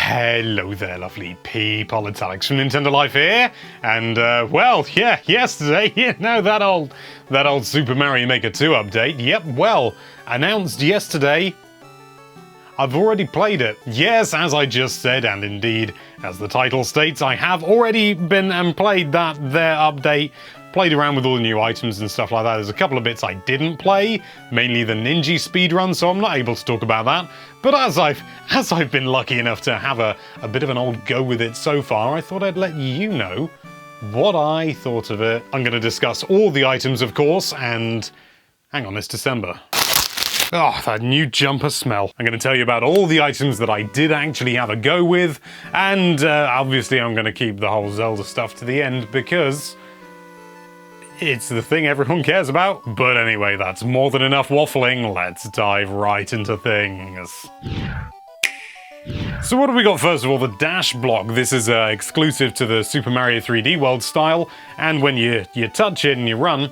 Hello there, lovely people. It's Alex from Nintendo Life here, and well, yeah, yesterday, that old Super Mario Maker 2 update. Yep, well, announced yesterday. I've already played it. Yes, as I just said, and indeed, as the title states, I have already been and played their update. Played around with all the new items and stuff like that. There's a couple of bits I didn't play, mainly the Ninja speedrun, so I'm not able to talk about that. But as I've been lucky enough to have a bit of an old go with it so far, I thought I'd let you know what I thought of it. I'm going to discuss all the items, of course, and hang on, it's December. Oh, that new jumper smell. I'm going to tell you about all the items that I did actually have a go with, and obviously I'm going to keep the whole Zelda stuff to the end because it's the thing everyone cares about. But anyway, that's more than enough waffling. Let's dive right into things. So what have we got first of all? The dash block. This is exclusive to the Super Mario 3D World style, and when you touch it and you run,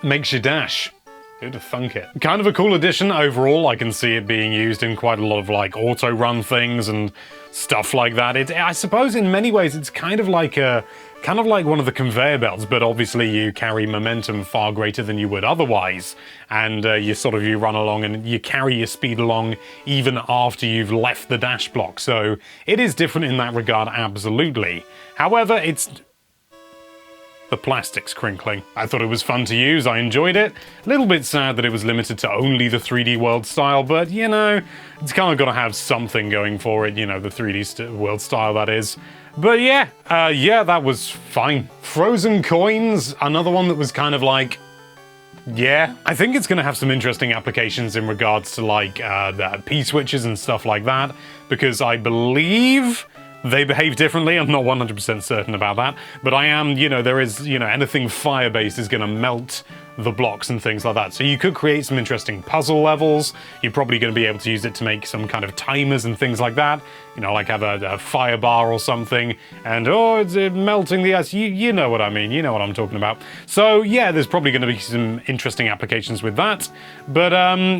makes you dash. Who'd have thunk it? Kind of a cool addition overall. I can see it being used in quite a lot of like auto-run things and stuff like that. I suppose in many ways it's kind of like one of the conveyor belts, but obviously you carry momentum far greater than you would otherwise, and you run along and you carry your speed along even after you've left the dash block. So it is different in that regard, absolutely. However, the plastic's crinkling. I thought it was fun to use, I enjoyed it. A little bit sad that it was limited to only the 3D World style, but you know, it's kind of got to have something going for it, you know, the 3D World style that is. But yeah, that was fine. Frozen coins, another one that was kind of like, yeah, I think it's going to have some interesting applications in regards to like the P-switches and stuff like that, because I believe they behave differently. I'm not 100% certain about that, but I am, there is, anything fire-based is going to melt the blocks and things like that. So you could create some interesting puzzle levels. You're probably going to be able to use it to make some kind of timers and things like that. Like have a fire bar or something, and it's melting the ice. You know what I mean. You know what I'm talking about. So yeah, there's probably going to be some interesting applications with that. But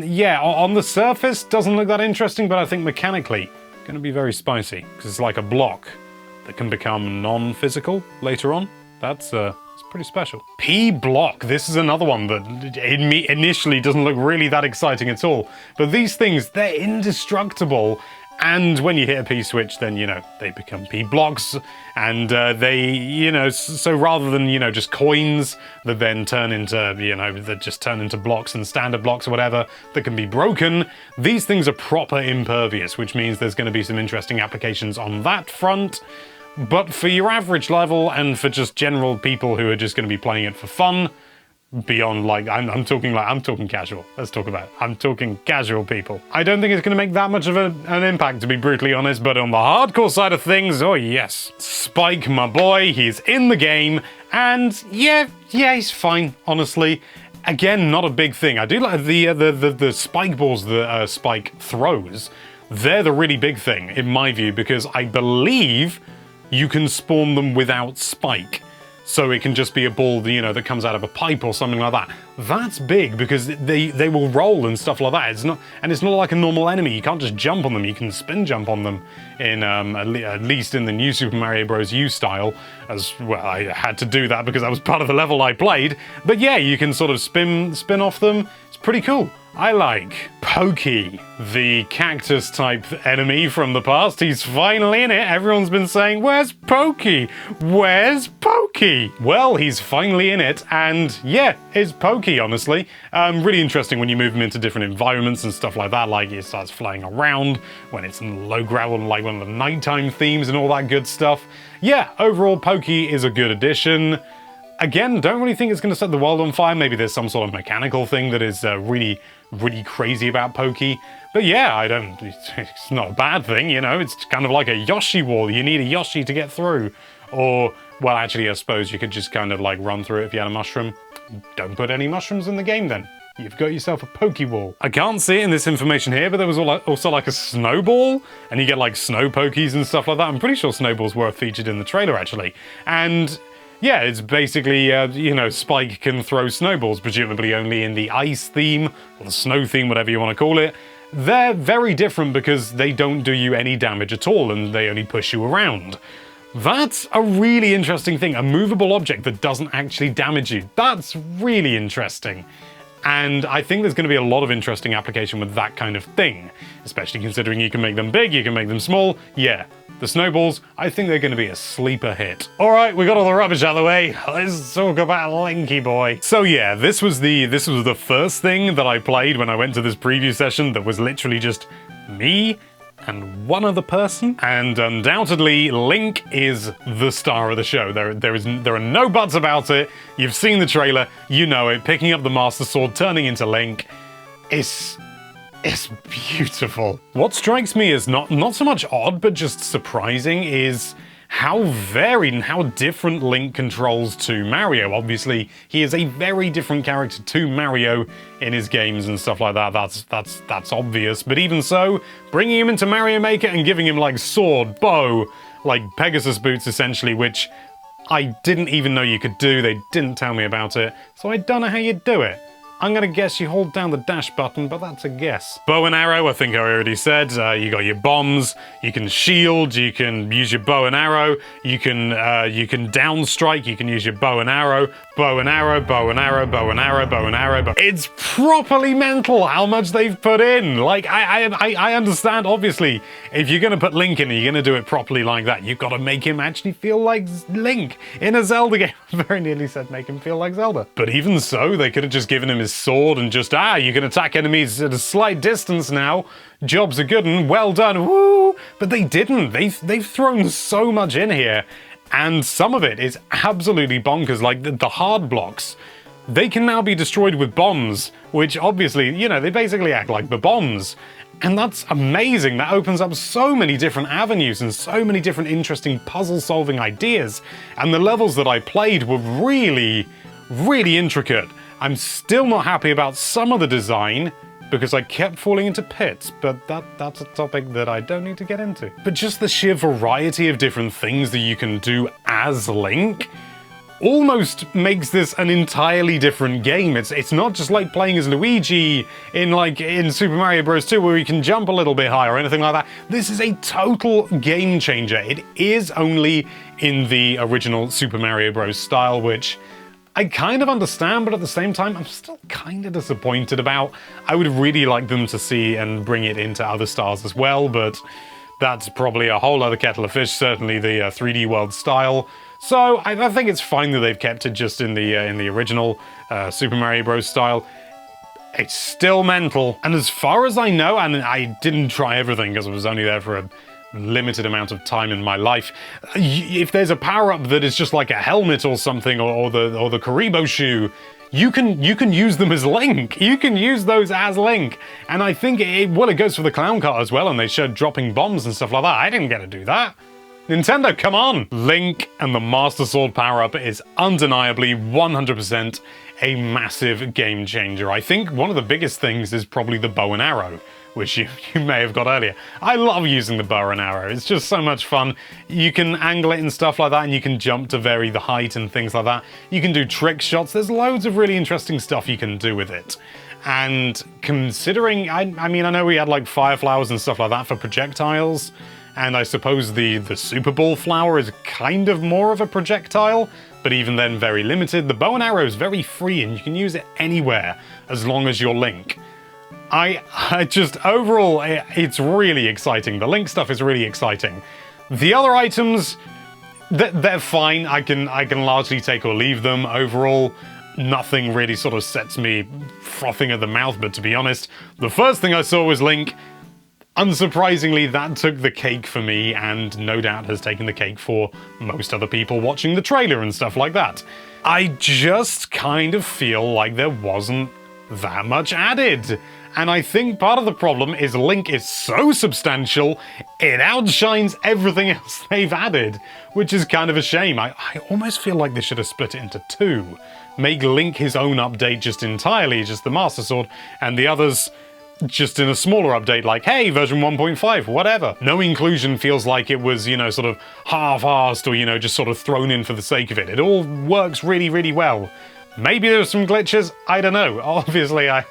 yeah, on the surface, doesn't look that interesting, but I think mechanically, going to be very spicy, because it's like a block that can become non-physical later on. It's pretty special. P-block, this is another one that initially doesn't look really that exciting at all, but these things, they're indestructible, and when you hit a P-switch, then, they become P-blocks, and so rather than, just coins that then turn into, that just turn into blocks and standard blocks or whatever that can be broken, these things are proper impervious, which means there's going to be some interesting applications on that front. But for your average level and for just general people who are just going to be playing it for fun, beyond like, I'm talking casual. Let's talk about it. I'm talking casual people. I don't think it's going to make that much of an impact, to be brutally honest, but on the hardcore side of things, oh yes. Spike, my boy, he's in the game, and yeah, he's fine, honestly. Again, not a big thing. I do like the spike balls that Spike throws. They're the really big thing, in my view, because I believe you can spawn them without Spike. So it can just be a ball, that comes out of a pipe or something like that. That's big because they will roll and stuff like that. It's not like a normal enemy. You can't just jump on them. You can spin jump on them in at least in the new Super Mario Bros. U style. As well, I had to do that because that was part of the level I played. But yeah, you can sort of spin off them. It's pretty cool. I like Pokey, the cactus-type enemy from the past. He's finally in it. Everyone's been saying, where's Pokey? Where's Pokey? Well, he's finally in it, and yeah, it's Pokey, honestly. Really interesting when you move him into different environments and stuff like that, like he starts flying around when it's in low gravel and like one of the nighttime themes and all that good stuff. Yeah, overall, Pokey is a good addition. Again, don't really think it's going to set the world on fire. Maybe there's some sort of mechanical thing that is really crazy about Pokey. But yeah, it's not a bad thing, it's kind of like a Yoshi wall. You need a Yoshi to get through. Or, well, actually, I suppose you could just kind of like run through it if you had a mushroom. Don't put any mushrooms in the game then. You've got yourself a Pokewall. I can't see it in this information here, but there was also like a snowball, and you get like snow Pokies and stuff like that. I'm pretty sure snowballs were featured in the trailer, actually. And yeah, it's basically, Spike can throw snowballs, presumably only in the ice theme, or the snow theme, whatever you want to call it. they're very different because they don't do you any damage at all and they only push you around. That's a really interesting thing, a movable object that doesn't actually damage you. That's really interesting. And I think there's going to be a lot of interesting application with that kind of thing, especially considering you can make them big, you can make them small. Yeah, the snowballs, I think they're going to be a sleeper hit. All right, we got all the rubbish out of the way. Let's talk about Linky Boy. So yeah, this was the first thing that I played when I went to this preview session that was literally just me and one other person, and undoubtedly Link is the star of the show. There are no buts about it. You've seen the trailer, you know it. Picking up the Master Sword, turning into Link, it's beautiful. What strikes me as not so much odd, but just surprising is how varied and how different Link controls to Mario. Obviously, he is a very different character to Mario in his games and stuff like that. That's obvious. But even so, bringing him into Mario Maker and giving him like sword, bow, like Pegasus boots essentially, which I didn't even know you could do. They didn't tell me about it, so I don't know how you do it. I'm gonna guess you hold down the dash button, but that's a guess. Bow and arrow, I think I already said. You got your bombs, you can shield, you can use your bow and arrow, you can down strike, you can use your bow and arrow, bow and arrow, bow and arrow, bow and arrow, bow and arrow. It's properly mental how much they've put in. Like, I understand, obviously, if you're gonna put Link in and you're gonna do it properly like that, you've got to make him actually feel like Link in a Zelda game. I very nearly said make him feel like Zelda. But even so, they could have just given him his sword and just, you can attack enemies at a slight distance now. Jobs are good and well done, woo! But they didn't. They've thrown so much in here, and some of it is absolutely bonkers. Like the hard blocks, they can now be destroyed with bombs, which obviously, you know, they basically act like the bombs. And that's amazing. That opens up so many different avenues and so many different interesting puzzle-solving ideas. And the levels that I played were really, really intricate. I'm still not happy about some of the design because I kept falling into pits, but that's a topic that I don't need to get into. But just the sheer variety of different things that you can do as Link almost makes this an entirely different game. It's not just like playing as Luigi in Super Mario Bros. 2 where you can jump a little bit higher or anything like that. This is a total game changer. It is only in the original Super Mario Bros. Style, which I kind of understand, but at the same time, I'm still kind of disappointed about. I would really like them to see and bring it into other styles as well, but that's probably a whole other kettle of fish, certainly the 3D World style. So I think it's fine that they've kept it just in the original Super Mario Bros. Style. It's still mental, and as far as I know, and I didn't try everything because I was only there for a limited amount of time in my life. If there's a power-up that is just like a helmet or something, or the Karibo shoe, you can use them as Link. You can use those as Link. And I think it goes for the clown car as well, and they showed dropping bombs and stuff like that. I didn't get to do that. Nintendo, come on! Link and the Master Sword power-up is undeniably 100% a massive game changer. I think one of the biggest things is probably the bow and arrow, which you may have got earlier. I love using the bow and arrow. It's just so much fun. You can angle it and stuff like that, and you can jump to vary the height and things like that. You can do trick shots. There's loads of really interesting stuff you can do with it. And considering, I mean, I know we had like fire flowers and stuff like that for projectiles, and I suppose the Super Ball flower is kind of more of a projectile, but even then very limited. The bow and arrow is very free, and you can use it anywhere as long as you're Link. I just, overall, it's really exciting. The Link stuff is really exciting. The other items, they're fine. I can largely take or leave them. Overall, nothing really sort of sets me frothing at the mouth, but to be honest, the first thing I saw was Link. Unsurprisingly, that took the cake for me, and no doubt has taken the cake for most other people watching the trailer and stuff like that. I just kind of feel like there wasn't that much added. And I think part of the problem is Link is so substantial, it outshines everything else they've added, which is kind of a shame. I almost feel like they should have split it into two. Make Link his own update just entirely, just the Master Sword, and the others just in a smaller update like, hey, version 1.5, whatever. No inclusion feels like it was, you know, sort of half-assed or, you know, just sort of thrown in for the sake of it. It all works really, really well. Maybe there's some glitches, I don't know. Obviously, I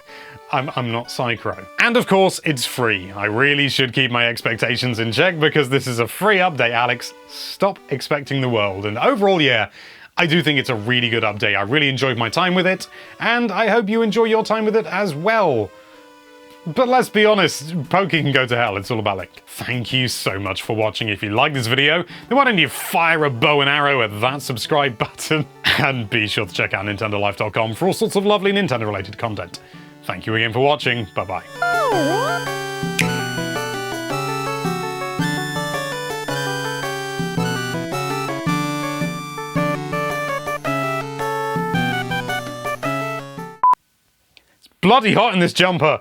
I'm not Psychro. And of course, it's free. I really should keep my expectations in check because this is a free update, Alex. Stop expecting the world. And overall, yeah, I do think it's a really good update. I really enjoyed my time with it, and I hope you enjoy your time with it as well. But let's be honest, Pokey can go to hell, it's all about Link. Thank you so much for watching. If you like this video, then why don't you fire a bow and arrow at that subscribe button? And be sure to check out NintendoLife.com for all sorts of lovely Nintendo-related content. Thank you again for watching, bye-bye. Bloody hot in this jumper.